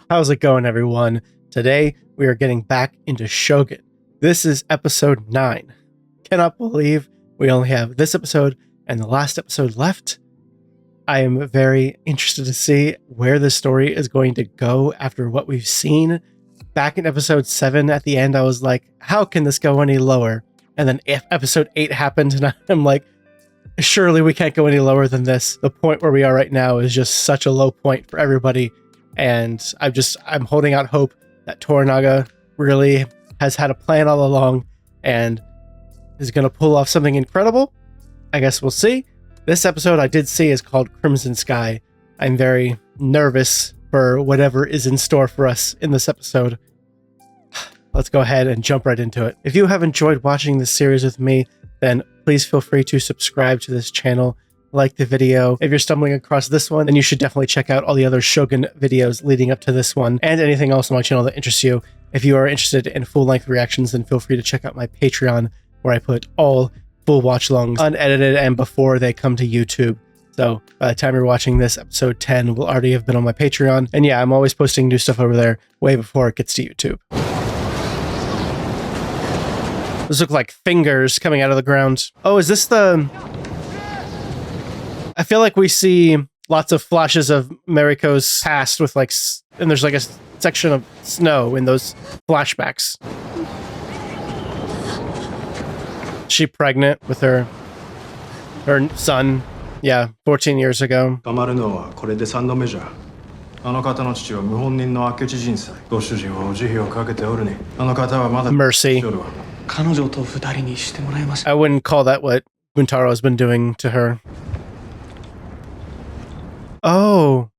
How's it going, everyone? Today, we are getting back into Shogun. This is episode 9. Cannot believe we only have this episode and the last episode left. I am very interested to see where the story is going to go after what we've seen. Back in episode 7 at the end, I was like, how can this go any lower? And then if episode 8 happened, and I'm like, surely we can't go any lower than this. The point where we are right now is just such a low point for everybody. And I'm holding out hope that Toranaga really has had a plan all along and is going to pull off something incredible. I guess we'll see. This episode I did see is called Crimson Sky. I'm very nervous for whatever is in store for us in this episode. Let's go ahead and jump right into it. If you have enjoyed watching this series with me, then please feel free to subscribe to this channel. Like the video. If you're stumbling across this one, then you should definitely check out all the other Shogun videos leading up to this one and anything else on my channel that interests you. If you are interested in full-length reactions, then feel free to check out my Patreon, where I put all full watch-alongs unedited and before they come to YouTube. So by the time you're watching this, episode 10 will already have been on my Patreon. And yeah, I'm always posting new stuff over there way before it gets to YouTube. Those look like fingers coming out of the ground. Oh, is this the... I feel like we see lots of flashes of Mariko's past with like, and there's like a section of snow in those flashbacks. Is she pregnant with her son? Yeah, 14 years ago. Mercy. I wouldn't call that what Buntaro has been doing to her. Oh,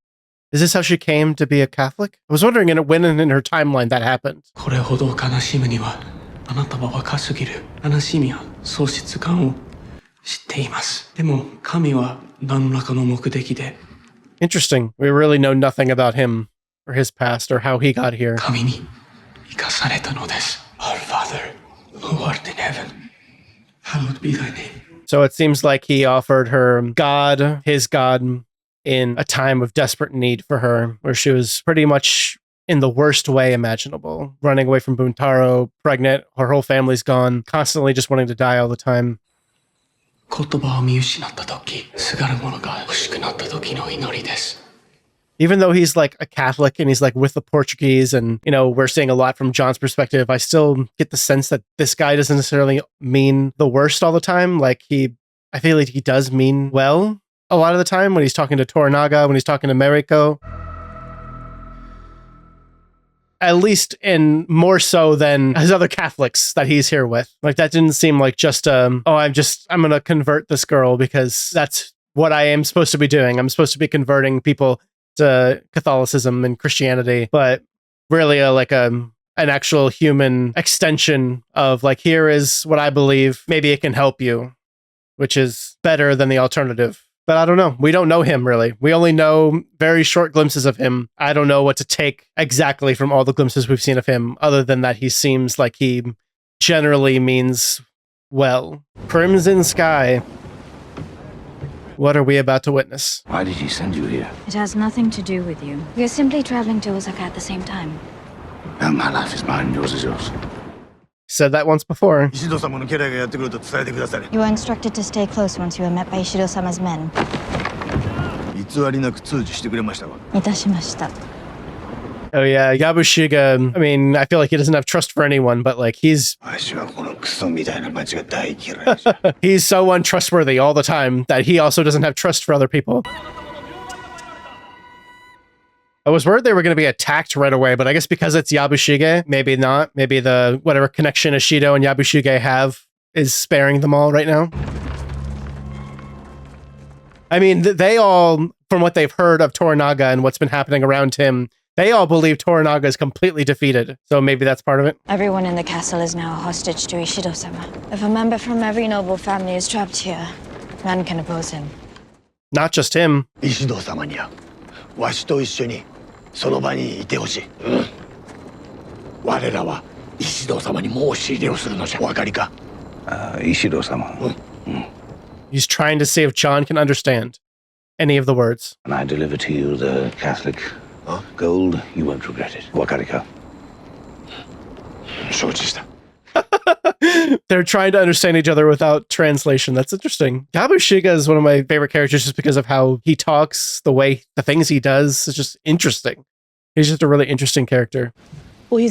is this how she came to be a Catholic? I was wondering when in her timeline that happened. Interesting. We really know nothing about him or his past or how he got here. Our Father, who art in heaven, hallowed be thy name. So it seems like he offered her God, his God, in a time of desperate need for her, where she was pretty much in the worst way imaginable, running away from Buntaro, pregnant, her whole family's gone, constantly just wanting to die all the time. Even though he's like a Catholic and he's like with the Portuguese and, you know, we're seeing a lot from John's perspective, I still get the sense that this guy doesn't necessarily mean the worst all the time. Like I feel like he does mean well a lot of the time when he's talking to Toranaga, when he's talking to Mariko. At least in more so than his other Catholics that he's here with. Like that didn't seem like just, I'm going to convert this girl because that's what I am supposed to be doing. I'm supposed to be converting people to Catholicism and Christianity, but really an actual human extension of like, here is what I believe. Maybe it can help you, which is better than the alternative. But I don't know. We don't know him, really. We only know very short glimpses of him. I don't know what to take exactly from all the glimpses we've seen of him, other than that he seems like he generally means well. Crimson Sky. What are we about to witness? Why did he send you here? It has nothing to do with you. We are simply traveling to Osaka at the same time. Well, my life is mine, yours is yours. Said that once before. You were instructed to stay close once you were met by Ishido-sama's men. Oh yeah, Yabushiga, I mean, I feel like he doesn't have trust for anyone, but like he's so untrustworthy all the time that he also doesn't have trust for other people. I was worried they were going to be attacked right away, but I guess because it's Yabushige, maybe not. Maybe the whatever connection Ishido and Yabushige have is sparing them all right now. I mean, they all, from what they've heard of Toranaga and what's been happening around him, they all believe Toranaga is completely defeated. So maybe that's part of it. Everyone in the castle is now a hostage to Ishido-sama. If a member from every noble family is trapped here, none can oppose him. Not just him. Ishido-sama ni wa, washi to issho ni sonoba ni ite hoshii. Warera wa Ishido-sama ni mou oshiire o suru no ja. Wakari ka? Ishido-sama. He's trying to see if John can understand any of the words. And I deliver to you the Catholic Huh? Gold, you won't regret it. Wakarika. They're trying to understand each other without translation. That's interesting. Yabushiga is one of my favorite characters just because of how he talks, the things he does. It's just interesting. He's just a really interesting character. You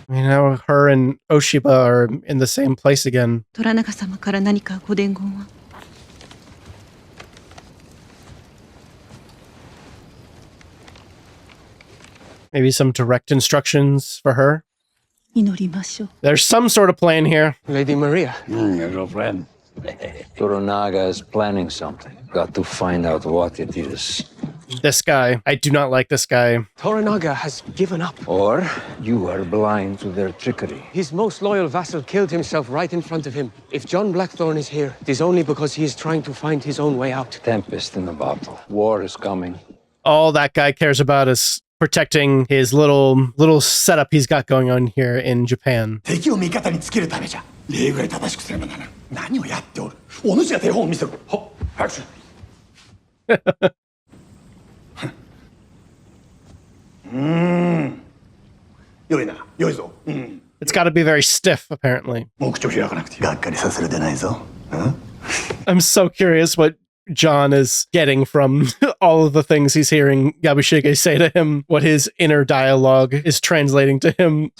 know, her and Oshiba are in the same place again. Maybe some direct instructions for her. There's some sort of plan here. Lady Maria. Your friend. Toranaga is planning something. Got to find out what it is. This guy. I do not like this guy. Toranaga has given up. Or you are blind to their trickery. His most loyal vassal killed himself right in front of him. If John Blackthorne is here, it is only because he is trying to find his own way out. Tempest in the bottle. War is coming. All that guy cares about is protecting his little setup he's got going on here in Japan. It's got to be very stiff, apparently. I'm so curious what John is getting from all of the things he's hearing Yabushige say to him, what his inner dialogue is translating to him.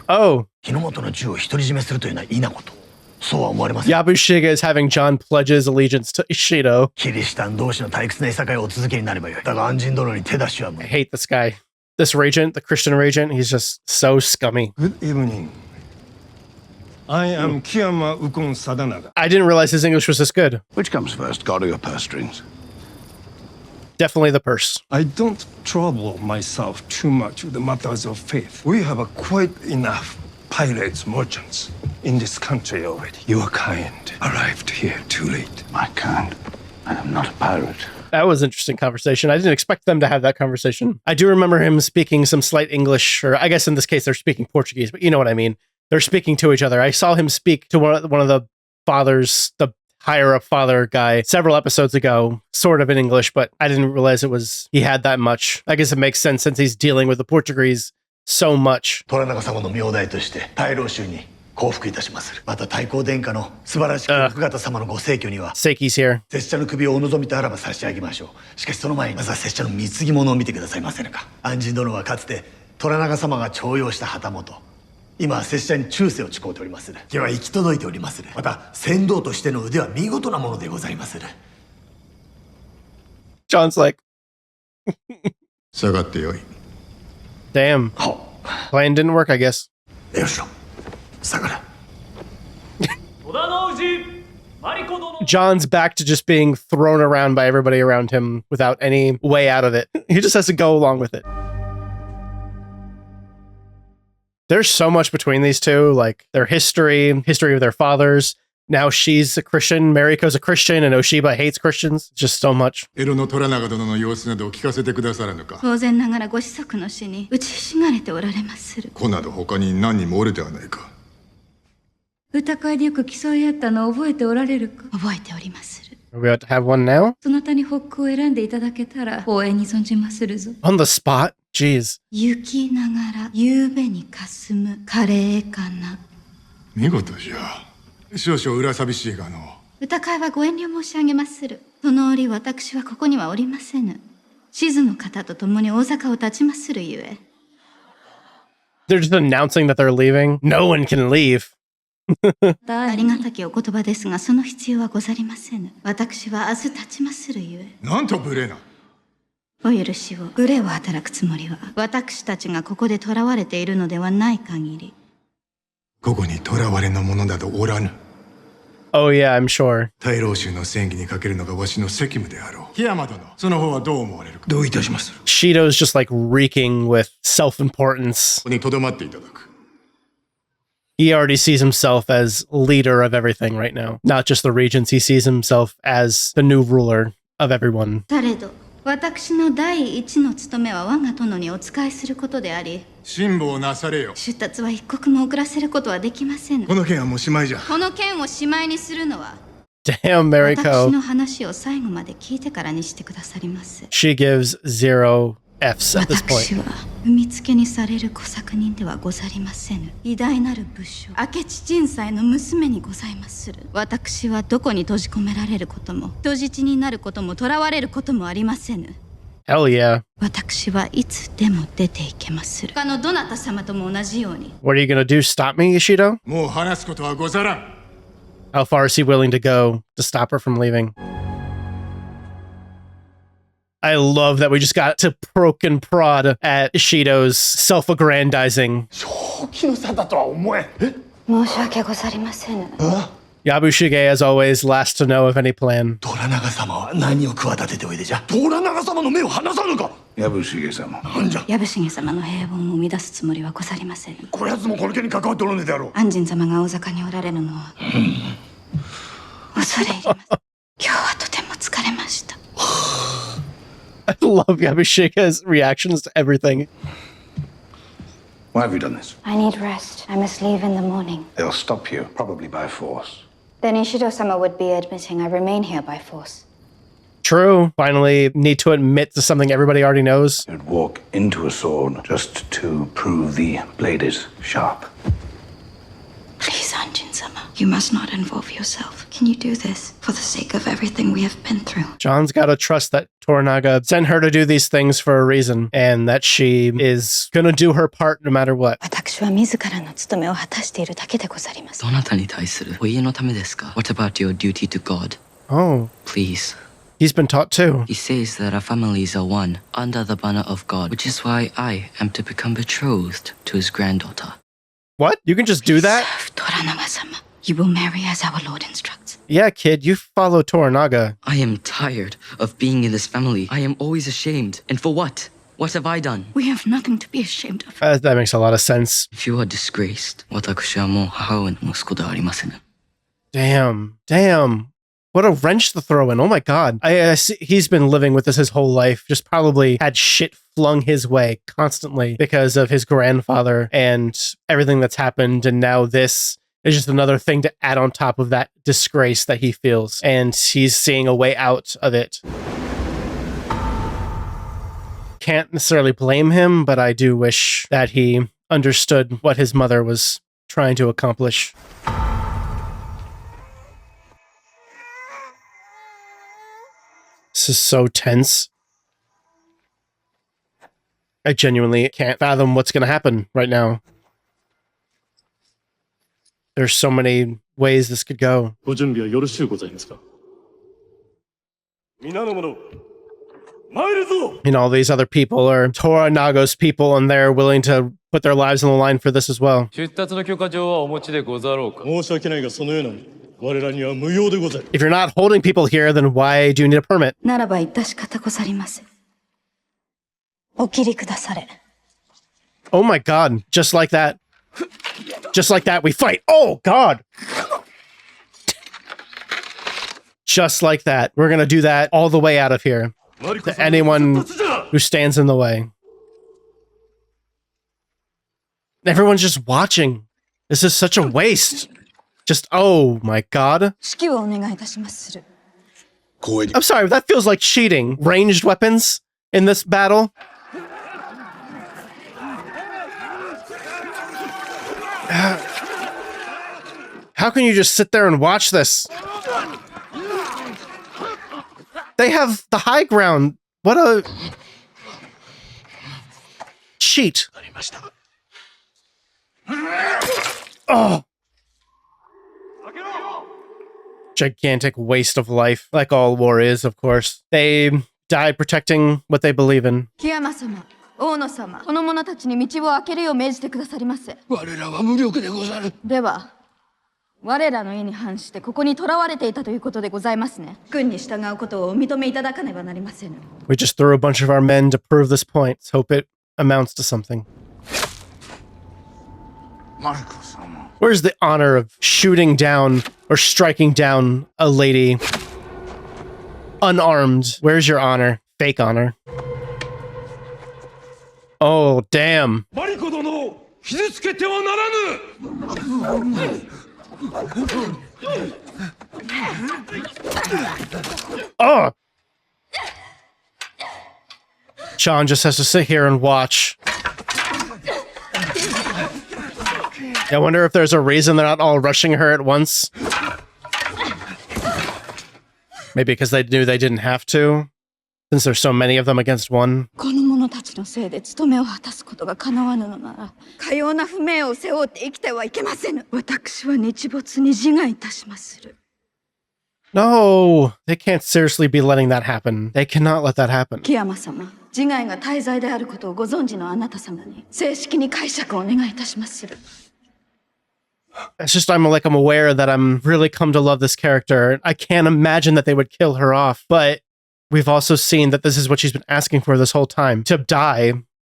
Oh. Yabushige is having John pledge his allegiance to Ishido. I hate this guy. This regent, the Christian regent, he's just so scummy. Good evening. I am Kiyama Ukon Sadanaga. I didn't realize his English was this good. Which comes first, God or your purse strings? Definitely the purse. I don't trouble myself too much with the matters of faith. We have quite enough pirates, merchants in this country already. Your kind arrived here too late. My kind? I am not a pirate. That was an interesting conversation. I didn't expect them to have that conversation. I do remember him speaking some slight English, or I guess in this case they're speaking Portuguese, but you know what I mean. They're speaking to each other. I saw him speak to one of the fathers, the higher up father guy, several episodes ago, sort of in English, but I didn't realize he had that much. I guess it makes sense since he's dealing with the Portuguese so much. Seiki's here. John's like, damn. Plan didn't work, I guess. John's back to just being thrown around by everybody around him without any way out of it. He just has to go along with it. There's so much between these two, like their history of their fathers. Now she's a Christian, Mariko's a Christian, and Oshiba hates Christians. Just so much. 江戸の虎長殿の様子などを聞かせてくださらぬか。当然ながらご子息の死に打ちひしがれておられまする。子など他に何人もおるではないか。歌会でよく競い合ったのを覚えておられるか。覚えておりまする。Are we about to have one now? そなたにホックを選んでいただけたら光栄に存じまするぞ。On the spot? Jeez. 雪ながら夕べに霞むカレーかな。見事じゃ。少々裏寂しいがの。歌会はご遠慮申し上げまする。その折私はここにはおりませぬ。静の方と共に大坂を立ちまするゆえ。They're just announcing that they're leaving. No one can leave. ありがたきお言葉ですが、その必要はござりませぬ。私は明日立ちまするゆえ。なんと無礼な。お許しを。無礼を働くつもりは、私たちがここで囚われているのではない限り。ここに囚われの者などおらぬ。Oh yeah, I'm sure. 大老衆の戦議にかけるのがわしの責務であろう。檜山殿、その方はどう思われるか。どういたします。Shido's just like reeking with self-importance. ここに留まっていただく。He already sees himself as leader of everything right now. Not just the regents, he sees himself as the new ruler of everyone. されど、私の第一の務めは我が殿にお仕えすることであり、辛抱なされよ。出立は一刻も遅らせることはできません。この件はもうしまいじゃ。この件をしまいにするのは、Damn, 私 Mariko. の話を最後まで聞いてからにしてくださります。She gives 0 Fs at this 私 point. は踏みつけにされる小作人ではござりませぬ。偉大なる武将明智陳斎の娘にございまする。私はどこに閉じ込められることも人質になることも囚われることもありませぬ。 Hell yeah. 私はいつでも出ていけまする。他のどなた様とも同じように。 What are you gonna do? Stop me, Ishido? もう話すことはござらん。 How far is he willing to go to stop her from leaving? I love that we just got to poke and prod at Ishido's self-aggrandizing. 申し訳ござりませぬ。 Yabushige, as always, last to know of any plan. 虎長様は何を企てておいでじゃ。虎長様の目を離さぬか。藪重様。なんじゃ。藪重様の平凡を乱すつもりはござりませぬ。こやつもこの件に関わっておるのであろう。安仁様が大坂におられるのは、恐れ入ります。今日はとても疲れました。 I love Yabushige's reactions to everything. Why have you done this? I need rest. I must leave in the morning. They'll stop you, probably by force. Then Ishido-sama would be admitting I remain here by force. True. Finally need to admit to something everybody already knows. You'd walk into a sword just to prove the blade is sharp. Please, Anjin-sama, you must not involve yourself. Can you do this for the sake of everything we have been through? John's gotta trust that Toranaga sent her to do these things for a reason, and that she is gonna do her part no matter what. 私は自らの務めを果たしているだけでござります。どなたに対するお家のためですか? What about your duty to God? Oh, Please. he's been taught too. He says that our families are one under the banner of God, which is why I am to become betrothed to his granddaughter. What? You can just do that? Serve Toranaga-sama. You will marry as our Lord instructs. Yeah, kid, you follow Toranaga. I am tired of being in this family. I am always ashamed. And for what? What have I done? We have nothing to be ashamed of. That makes a lot of sense. If you are disgraced, 私はもう母親の息子ではありません。 Damn. What a wrench to throw in. Oh my god. I see he's been living with this his whole life. Just probably had shit flung his way constantly because of his grandfather and everything that's happened. And now this is just another thing to add on top of that disgrace that he feels. And he's seeing a way out of it. Can't necessarily blame him, but I do wish that he understood what his mother was trying to accomplish. This is so tense. I genuinely can't fathom what's going to happen right now. There's so many ways this could go. ご準備はよろしゅうございますか? 皆の者、参るぞ! And all these other people are Toranaga's people, and they're willing to put their lives on the line for this as well. 出立の許可状はお持ちでござろうか? 申し訳ないがそのような我らには無用でござる. If you're not holding people here, then why do you need a permit? ならば致し方ござりません。お切りくだされ。 Oh my god, just like that. Just like that, we fight. Oh god! Just like that. We're gonna do that all the way out of here. To anyone who stands in the way. Everyone's just watching. This is such a waste. Just, oh my god. 指揮をお願いいたしまする。 I'm sorry, that feels like cheating. Ranged weapons in this battle. How can you just sit there and watch this? They have the high ground. What a cheat. Oh. Gigantic waste of life, like all war is, of course. They died protecting what they believe in. 木山様、大野様、この者たちに道を開けるよう命じてくださりませ。我らは無力でござる。では、我らの意に反してここに囚われていたということでございますね。軍に従うことをお認めいただかねばなりませぬ。We just threw a bunch of our men to prove this point. Let's hope it amounts to something. Mariko-sama. Where's the honor of shooting down or striking down a lady unarmed? Where's your honor? fake honor. Oh, damn. Mariko dono, 傷つけてはならぬ! Oh! John just has to sit here and watch. I wonder if there's a reason they're not all rushing her at once. Maybe because they knew they didn't have to, since there's so many of them against one. この者たちのせいで務めを果たすことが叶わぬのなら、かような不明を背負って生きてはいけませぬ。私は日没に自害いたしまする。 No, they can't seriously be letting that happen. They cannot let that happen. 木山様、自害が大罪であることをご存知のあなた様に正式に解釈をお願いいたしまする。 It's just I'm aware that I'm really come to love this character. I can't imagine that they would kill her off, but we've also seen that this is what she's been asking for this whole time. To die,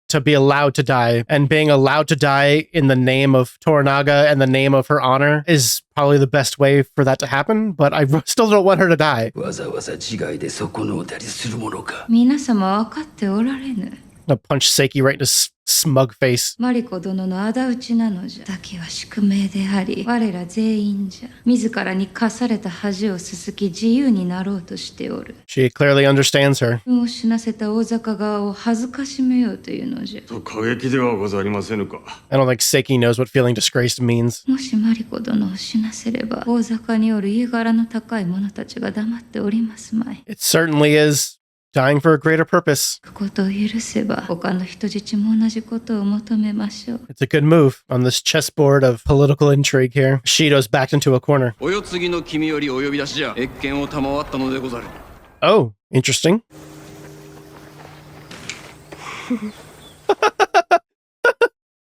to be allowed to die, and being allowed to die in the name of Toranaga and the name of her honor is probably the best way for that to happen, but I still don't want her to die. わざわざ自害で損のうたりするものか。皆様分かっておられぬ。 I'll punch Seiki right in his smug face. マリコ殿の仇討ちなのじゃ。先は宿命であり、我ら全員じゃ。自らに課された恥をすすき自由になろうとしておる。She clearly understands her. 運を死なせた大坂側を恥ずかしめようというのじゃ。と過激ではござりませぬか。 I don't think Seiki knows what feeling disgraced means. もしマリコ殿を死なせれば、大坂による家柄の高い者たちが黙っておりますまい。 It certainly is. Dying for a greater purpose. ことを許せば、他の人質も同じことを求めましょう。 It's a good move on this chessboard of political intrigue here. Shido's backed into a corner. お世継ぎの君よりお呼び出しじゃ。謁見を賜ったのでござる。Oh, interesting.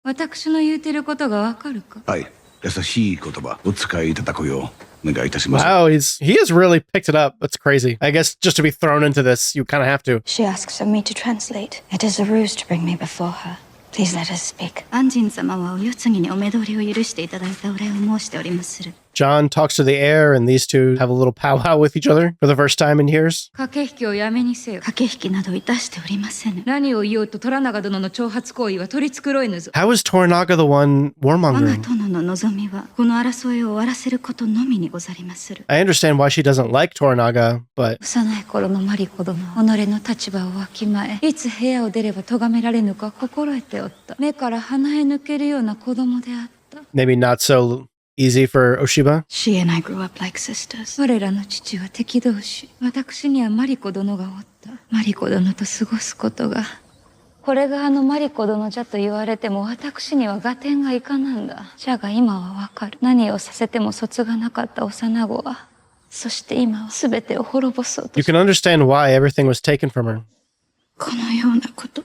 私の言うてることがわかるか？はい、優しい言葉お使いいただくようお願いいたします。 Wow, he has really picked it up. That's crazy. I guess just to be thrown into this, you kind of have to. She asks of me to translate. It is a ruse to bring me before her. Please let us speak. 安神様はお世継ぎにお目通りを許していただいたお礼を申しておりまする。 John talks to the air, and these two have a little powwow with each other for the first time in years. 駆け引きをやめにせよ。駆け引きなどいたしておりませぬ。何を言おうと虎長殿の挑発行為は取り繕えぬぞ。 How is Toranaga the one 我が warmongering? 殿の望みはこの争いを終わらせることのみにござりまする。 I understand why she doesn't like Toranaga, but 幼い頃のマリコ殿、己の立場をわきまえ、いつ部屋を出れば咎められぬか心得ておった。目から鼻へ抜けるような子供であった。 maybe not so easy for Oshiba. She and I grew up like sisters. 我らの父は敵同士。私にはマリコ殿がおった。マリコ殿と過ごすことが。これがマリコ殿じゃと言われても私には合点がいかなんだ。じゃが今はわかる。何をさせても卒がなかった幼子は。そして今は全てを滅ぼそうと。 You can understand why everything was taken from her, このようなこと。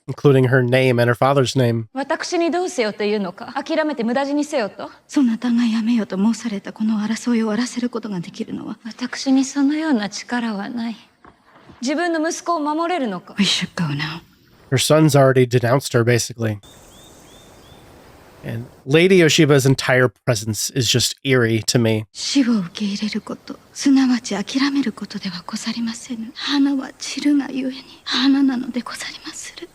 including her name and her father's name. 私にどうせよというのか。諦めて無駄死にせよと。そなたがやめよと申されたこの争いを終わらせることができるのは私にそのような力はない。自分の息子を守れるのか。 We should go now. Her son's already denounced her, basically. And Lady Oshiba's entire presence is just eerie to me. 死を受け入れること、すなわち諦めることではござりませぬ。花は散るがゆえに花なのでござりまする。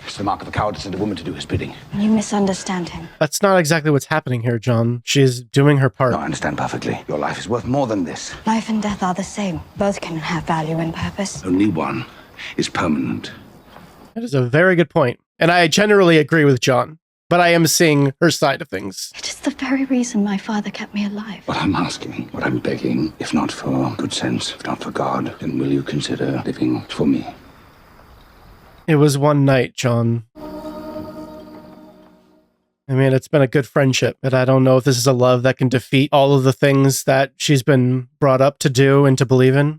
It's the mark of a coward to send a woman to do his bidding. You misunderstand him. That's not exactly what's happening here, John. She's doing her part. No, I understand perfectly. Your life is worth more than this. Life and death are the same. Both can have value and purpose. Only one is permanent. That is a very good point. And I generally agree with John, but I am seeing her side of things. It is the very reason my father kept me alive. What I'm asking, what I'm begging, if not for good sense, if not for God, then will you consider living for me? It was one night, John. I mean, it's been a good friendship, but I don't know if this is a love that can defeat all of the things that she's been brought up to do and to believe in.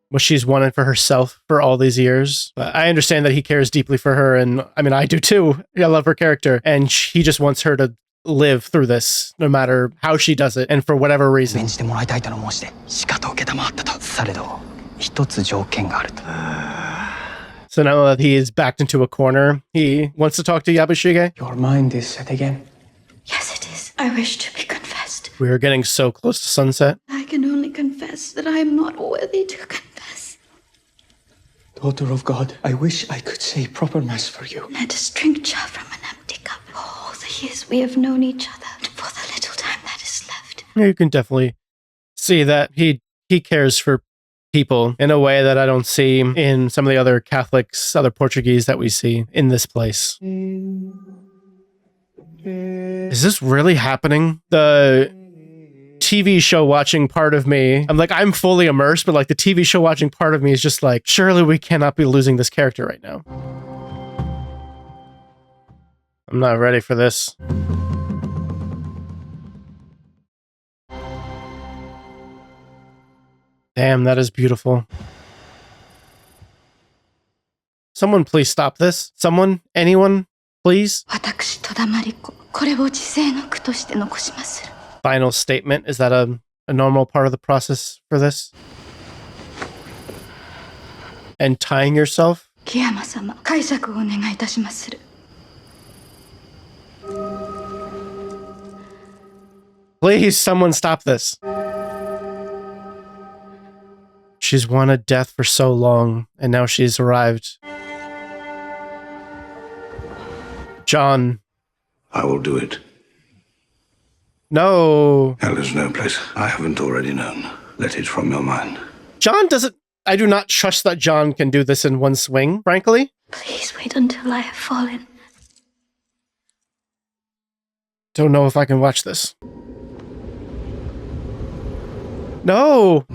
What she's wanted for herself for all these years. But I understand that he cares deeply for her, and I mean, I do too. I love her character, and he just wants her to live through this, no matter how she does it, and for whatever reason. 免じてもらいたいとの申して、しかと受けたまわったと。されど、一つ条件があると。So now that he is backed into a corner, he wants to talk to Yabushige. Your mind is set again. Yes, it is. I wish to be confessed. We are getting so close to sunset. I can only confess that I am not worthy to confess. Daughter of God, I wish I could say proper mass for you. Let us drink cha from an empty cup. For all the years we have known each other, and for the little time that is left. You can definitely see that he cares for people in a way that I don't see in some of the other Catholics, other Portuguese that we see in this place. Is this really happening? The TV show watching part of me, I'm fully immersed, but like the TV show watching part of me is just like, surely we cannot be losing this character right now. I'm not ready for this. Damn, that is beautiful. Someone please stop this. Someone, anyone, please. 私、戸田真理子、これを自世の句として残しまする。 Final statement. Is that a normal part of the process for this? And tying yourself? 木山様、解釈をお願いいたしまする。 Please, someone stop this. She's wanted death for so long, and now she's arrived. John. I will do it. No. Hell is no place I haven't already known. Let it from your mind. John doesn't... I do not trust that John can do this in one swing, frankly. Please wait until I have fallen. Don't know if I can watch this. No!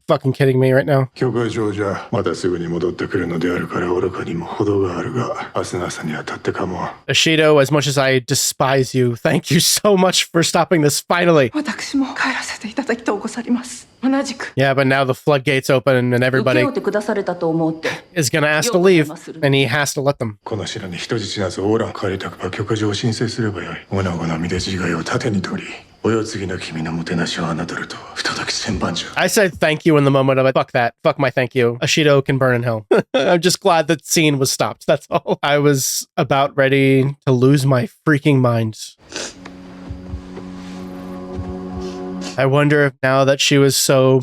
Fucking kidding me right now. 教会上じゃまたすぐに戻ってくるのであるから愚かにも程があるが明日の朝にはたってかも Ashido, as much as I despise you, thank you so much for stopping this finally. 私も帰らせていただきとうござります。同じく Yeah, but now the floodgates open and everybody 受け負ってくだされたと思って is gonna ask to leave, and he has to let them. この城に人質なぞおらん帰りたくば許可状を申請すればよいおなごな身で自害を盾に取りお世継ぎの君のもてなしを侮ると不届き千番じゃ I said thank you in the moment of it. Fuck that. Fuck my thank you. Ashido can burn in hell. I'm just glad that scene was stopped. That's all. I was about ready to lose my freaking mind. I wonder if now that she was so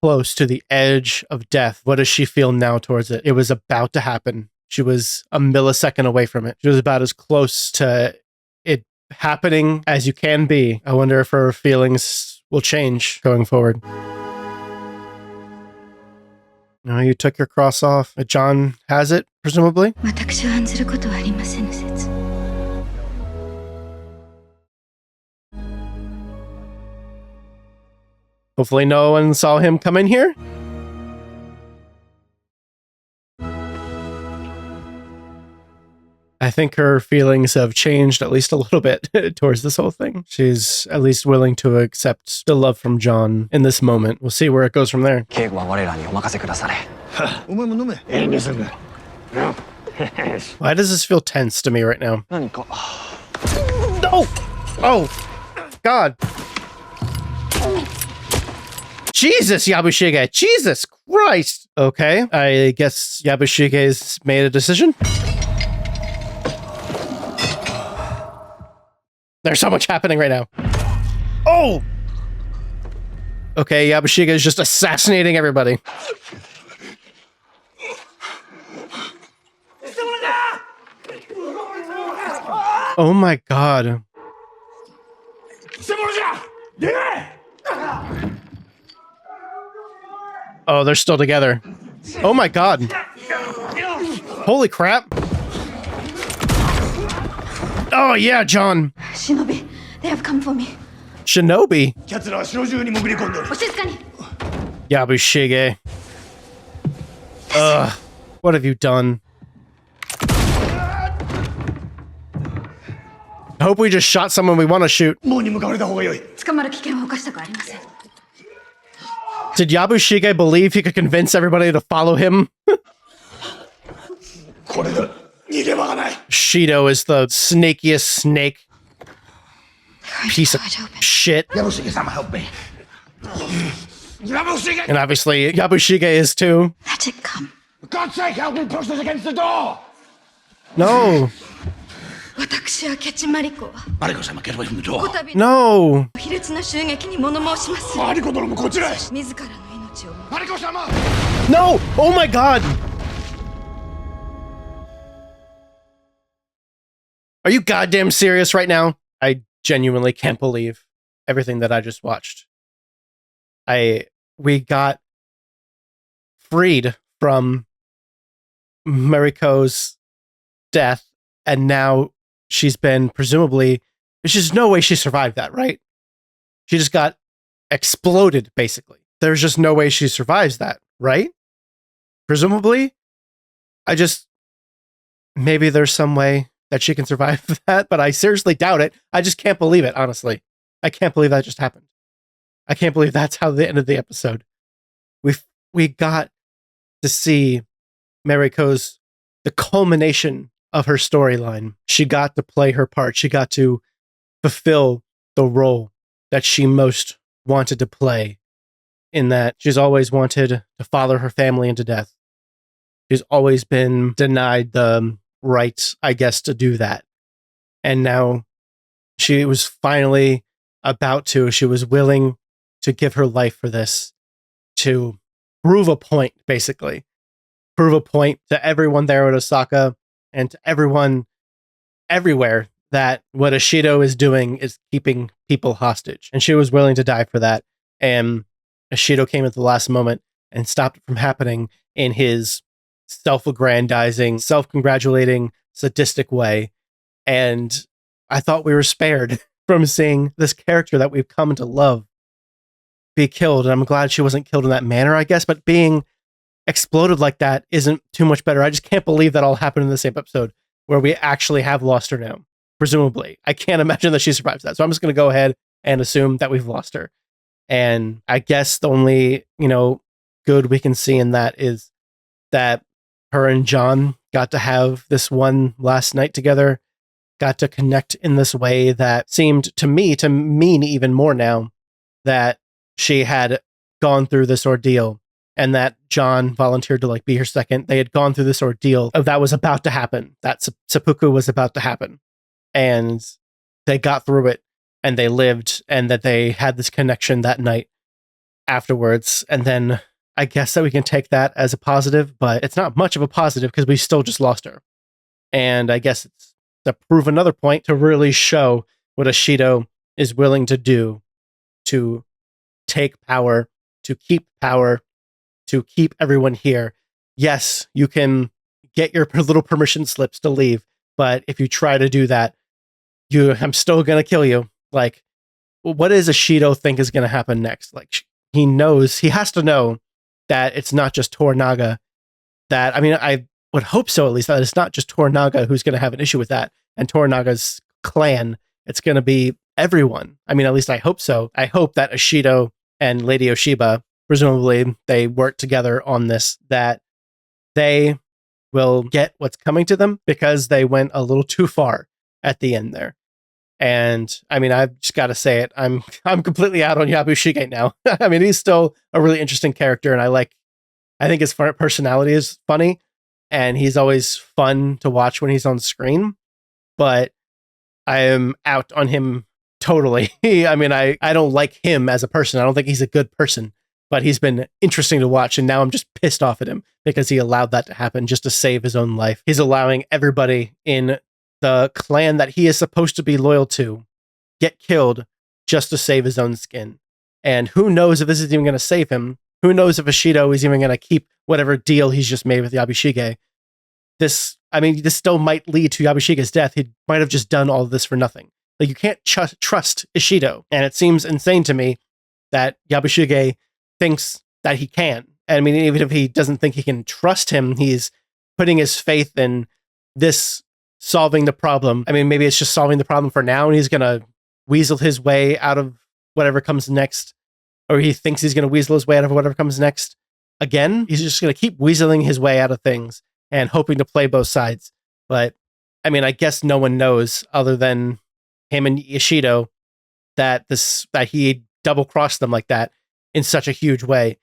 close to the edge of death, what does she feel now towards it? It was about to happen. She was a millisecond away from it. She was about as close to it happening as you can be. I wonder if her feelings will change going forward. No, you took your cross off. John has it, presumably. 私を案ずることはありませぬ説。 Hopefully no one saw him come in here. I think her feelings have changed at least a little bit towards this whole thing. She's at least willing to accept the love from John in this moment. We'll see where it goes from there. Why does this feel tense to me right now? No! Oh! God! Jesus, Yabushige! Jesus Christ! Okay, I guess Yabushige's made a decision. There's so much happening right now. Oh! Okay, Yabushige is just assassinating everybody. Oh my god. Oh, they're still together. Oh my god. Holy crap. Oh yeah, John. Shinobi, they have come for me. Shinobi? Yabushige. Ugh. What have you done? I hope we just shot someone we want to shoot. Did Yabushige believe he could convince everybody to follow him? Shido is the snakiest snake. Piece of shit. And obviously, Yabushige is too. Let it come. For God's sake, help me push this against the door! No. 私はケチマリコは Mariko, get away from the door. こたび No. 卑劣な襲撃に物申しますマリコ殿もこちらへ。自らの命をマリコ様 No. Oh my God. Are you goddamn serious right now? I genuinely can't believe everything that I just watched. We got freed from Mariko's death, and now she's been presumably, there's just no way she survived that, right? She just got exploded, basically. There's just no way she survives that, right? Presumably. Maybe there's some way that she can survive that, but I seriously doubt it. I just can't believe it, honestly. I can't believe that just happened. I can't believe that's how the end of the episode. We got to see Mariko's, the culmination of her storyline. She got to play her part. She got to fulfill the role that she most wanted to play, in that she's always wanted to follow her family into death. She's always been denied the right, I guess, to do that. And now she was finally about to. She was willing to give her life for this, to prove a point, basically. Prove a point to everyone there at Osaka and to everyone everywhere that what Ishido is doing is keeping people hostage. And she was willing to die for that. And Ishido came at the last moment and stopped it from happening in his self-aggrandizing, self-congratulating, sadistic way. And I thought we were spared from seeing this character that we've come to love be killed. And I'm glad she wasn't killed in that manner, I guess, but being exploded like that isn't too much better. I just can't believe that all happened in the same episode where we actually have lost her now, presumably. I can't imagine that she survives that. So I'm just going to go ahead and assume that we've lost her. And I guess the only, good we can see in that is that her and John got to have this one last night together, got to connect in this way that seemed to me to mean even more now that she had gone through this ordeal, and that John volunteered to be her second. They had gone through this ordeal of that was about to happen, that seppuku was about to happen, and they got through it, and they lived, and that they had this connection that night afterwards. And then I guess that we can take that as a positive, but it's not much of a positive because we still just lost her. And I guess it's to prove another point, to really show what Ishido is willing to do to take power, to keep everyone here. Yes, you can get your little permission slips to leave, but if you try to do that, I'm still going to kill you. What does Ishido think is going to happen next? He has to know that it's not just Toranaga I would hope so, at least, that it's not just Toranaga who's going to have an issue with that and Toranaga's clan. It's going to be everyone. At least I hope so. I hope that Ishido and Lady Oshiba, presumably they work together on this, that they will get what's coming to them because they went a little too far at the end there. And I've just got to say it. I'm completely out on Yabushige now. He's still a really interesting character, and I think his personality is funny, and he's always fun to watch when he's on screen. But I am out on him totally. I don't like him as a person. I don't think he's a good person, but he's been interesting to watch, and now I'm just pissed off at him because he allowed that to happen just to save his own life. He's allowing everybody in the clan that he is supposed to be loyal to get killed just to save his own skin. And who knows if this is even going to save him? Who knows if Ishido is even going to keep whatever deal he's just made with Yabushige? This still might lead to Yabushige's death. He might have just done all of this for nothing. You can't trust Ishido. And it seems insane to me that Yabushige thinks that he can. And even if he doesn't think he can trust him, he's putting his faith in this solving the problem. Maybe it's just solving the problem for now, and he's going to weasel his way out of whatever comes next. Or he thinks he's going to weasel his way out of whatever comes next. Again, he's just going to keep weaseling his way out of things and hoping to play both sides. But, I guess no one knows other than him and Ishido that he double-crossed them like that. in such a huge way.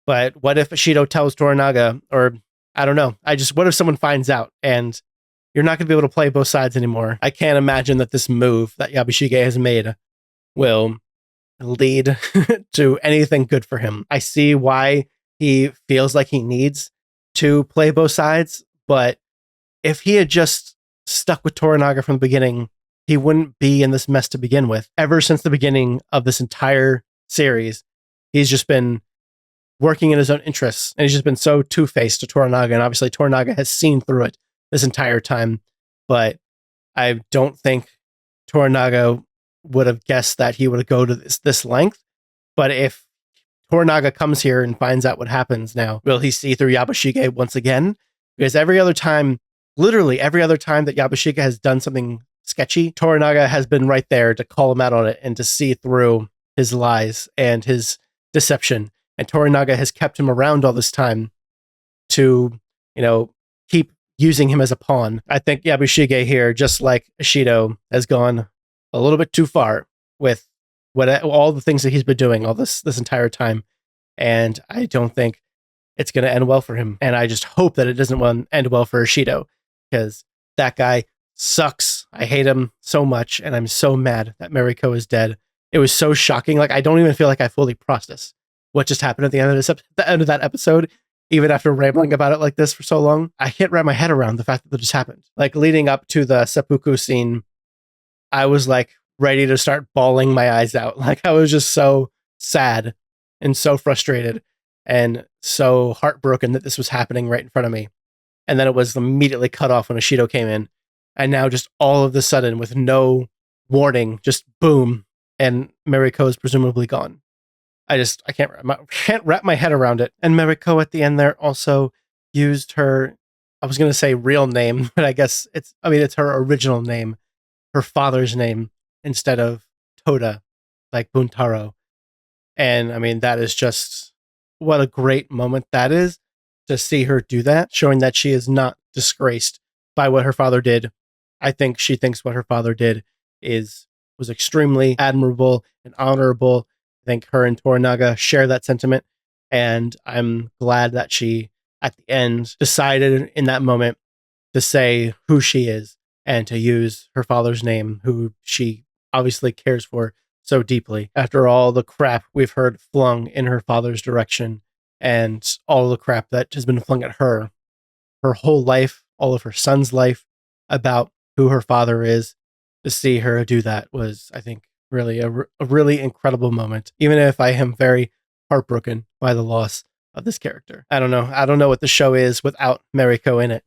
But what if Ishido tells Toranaga, or I don't know, what if someone finds out and you're not going to be able to play both sides anymore? I can't imagine that this move that Yabushige has made will lead to anything good for him. I see why he feels like he needs to play both sides, but if he had just stuck with Toranaga from the beginning, he wouldn't be in this mess to begin with. Ever since the beginning of this entire series, he's just been working in his own interests, and he's just been so two-faced to Toranaga, and obviously Toranaga has seen through it this entire time, but I don't think Toranaga would have guessed that he would go to this length. But if Toranaga comes here and finds out what happens now, will he see through Yabushige once again? Because literally every other time that Yabushige has done something sketchy, Toranaga has been right there to call him out on it and to see through his lies and his deception. And Toranaga has kept him around all this time to, keep using him as a pawn. I think Yabushige here, just like Ishido, has gone a little bit too far with all the things that he's been doing all this entire time. And I don't think it's going to end well for him. And I just hope that it doesn't end well for Ishido, because that guy sucks. I hate him so much. And I'm so mad that Mariko is dead. It was so shocking. Like, I don't even feel like I fully processed what just happened at the end of that episode, even after rambling about it like this for so long. I can't wrap my head around the fact that just happened. Like, leading up to the seppuku scene, I was like ready to start bawling my eyes out. Like, I was just so sad and so frustrated and so heartbroken that this was happening right in front of me. And then it was immediately cut off when Ishido came in. And now just all of a sudden, with no warning, just boom, and Mariko is presumably gone. I can't wrap my head around it. And Mariko at the end there also used her, I was going to say real name, but I guess it's her original name, her father's name, instead of Toda, like Buntaro. And that is just, what a great moment that is to see her do that, showing that she is not disgraced by what her father did. I think she thinks what her father did was extremely admirable and honorable. I think her and Toranaga share that sentiment, and I'm glad that she, at the end, decided in that moment to say who she is and to use her father's name, who she obviously cares for so deeply, after all the crap we've heard flung in her father's direction and all the crap that has been flung at her whole life, all of her son's life, about who her father is. To see her do that was, I think, really a really incredible moment, even if I am very heartbroken by the loss of this character. I don't know what the show is without Mariko in it,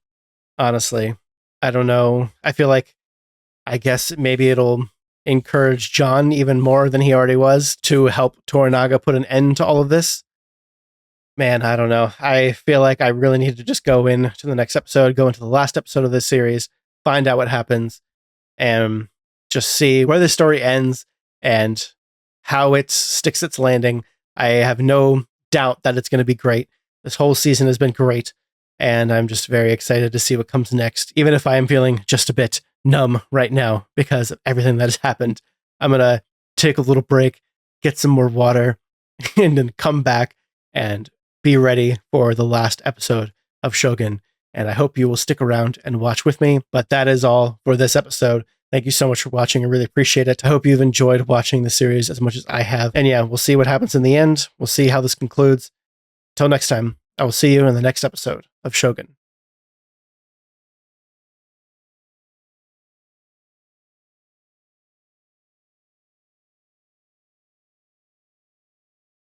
honestly. I don't know. I guess maybe it'll encourage John even more than he already was to help Toranaga put an end to all of this. Man, I don't know. I feel like I really need to just go into the next episode, go into the last episode of this series, find out what happens, and just see where the story ends and how it sticks its landing. I have no doubt that it's going to be great. This whole season has been great, and I'm just very excited to see what comes next, even if I am feeling just a bit numb right now because of everything that has happened. I'm going to take a little break, get some more water, and then come back and be ready for the last episode of Shogun. And I hope you will stick around and watch with me. But that is all for this episode. Thank you so much for watching. I really appreciate it. I hope you've enjoyed watching the series as much as I have. And yeah, we'll see what happens in the end. We'll see how this concludes. Till next time, I will see you in the next episode of Shogun.